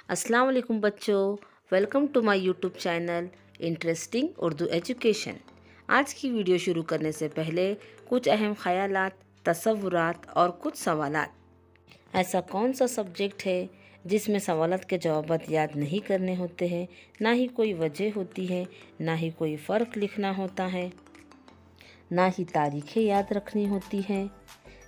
अस्सलाम वालेकुम बच्चों, welcome to my YouTube channel interesting Urdu education. आज की वीडियो शुरू करने से पहले कुछ अहम ख़यालात, तसव्वुरात और कुछ सवालात। ऐसा कौन सा सब्जेक्ट है जिसमें सवालात के जवाबात याद नहीं करने होते हैं, ना ही कोई वजह होती है, ना ही कोई फ़र्क लिखना होता है, ना ही तारीखें याद रखनी होती हैं,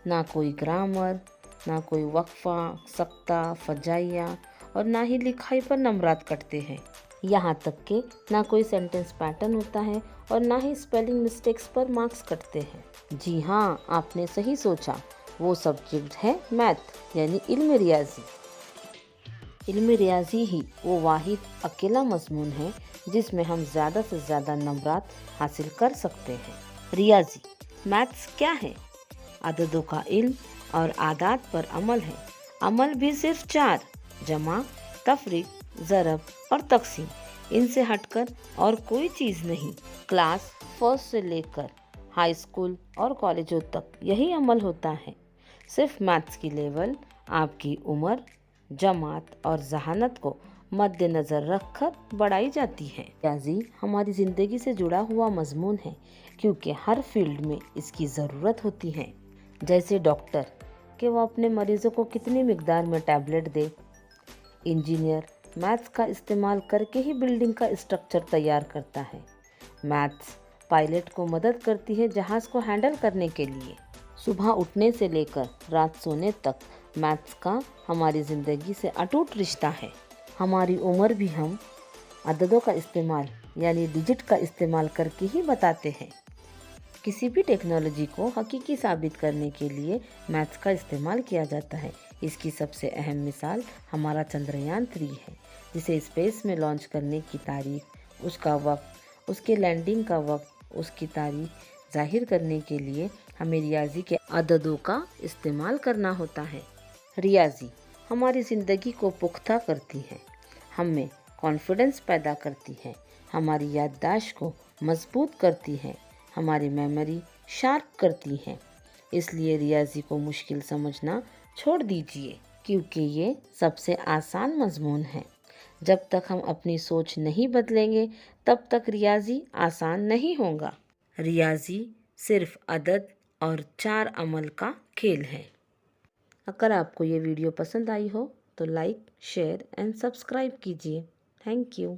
ना कोई ग्रामर, ना कोई वक्फ़ा, सक्ता, फजाइया और ना ही लिखाई पर नंबरात कटते हैं। यहाँ तक कि ना कोई सेंटेंस पैटर्न होता है और ना ही स्पेलिंग मिस्टेक्स पर मार्क्स कटते हैं। जी हाँ, आपने सही सोचा, वो सब्जेक्ट है मैथ यानी इल्म रियाजी। इल्म रियाजी ही वो वाहिद अकेला मज़मून है जिसमें हम ज़्यादा से ज़्यादा नंबरात हासिल कर सकते हैं। रियाजी मैथ्स क्या है? अददों का इल्म और आदात पर अमल है। अमल भी सिर्फ 4: जमा, तफरीक, ज़रब और तक़सीम। इनसे हटकर और कोई चीज़ नहीं। क्लास फर्स्ट से लेकर हाई स्कूल और कॉलेजों तक यही अमल होता है। सिर्फ मैथ्स की लेवल आपकी उम्र, जमात और जहानत को मद्देनज़र रखकर बढ़ाई जाती है। रियाजी हमारी ज़िंदगी से जुड़ा हुआ मज़मून है क्योंकि हर फील्ड में इसकी ज़रूरत होती है। जैसे डॉक्टर कि वो अपने मरीज़ों को कितनी मिकदार में टैबलेट दे, इंजीनियर मैथ्स का इस्तेमाल करके ही बिल्डिंग का स्ट्रक्चर तैयार करता है। मैथ्स पायलट को मदद करती है जहाज़ को हैंडल करने के लिए। सुबह उठने से लेकर रात सोने तक मैथ्स का हमारी ज़िंदगी से अटूट रिश्ता है। हमारी उम्र भी हम अददों का इस्तेमाल यानी डिजिट का इस्तेमाल करके ही बताते हैं। किसी भी टेक्नोलॉजी को हकीकी साबित करने के लिए मैथ्स का इस्तेमाल किया जाता है। इसकी सबसे अहम मिसाल हमारा चंद्रयान 3 है, जिसे स्पेस में लॉन्च करने की तारीख, उसका वक्त, उसके लैंडिंग का वक्त, उसकी तारीख जाहिर करने के लिए हमें रियाजी के अददों का इस्तेमाल करना होता है। रियाजी हमारी ज़िंदगी को पुख्ता करती है, हमें कॉन्फिडेंस पैदा करती है, हमारी याददाश्त को मजबूत करती है, हमारी मेमोरी शार्प करती हैं। इसलिए रियाजी को मुश्किल समझना छोड़ दीजिए क्योंकि ये सबसे आसान मज़मून है। जब तक हम अपनी सोच नहीं बदलेंगे तब तक रियाजी आसान नहीं होगा। रियाजी सिर्फ अदद और 4 अमल का खेल है। अगर आपको ये वीडियो पसंद आई हो तो लाइक, शेयर एंड सब्सक्राइब कीजिए। Thank you.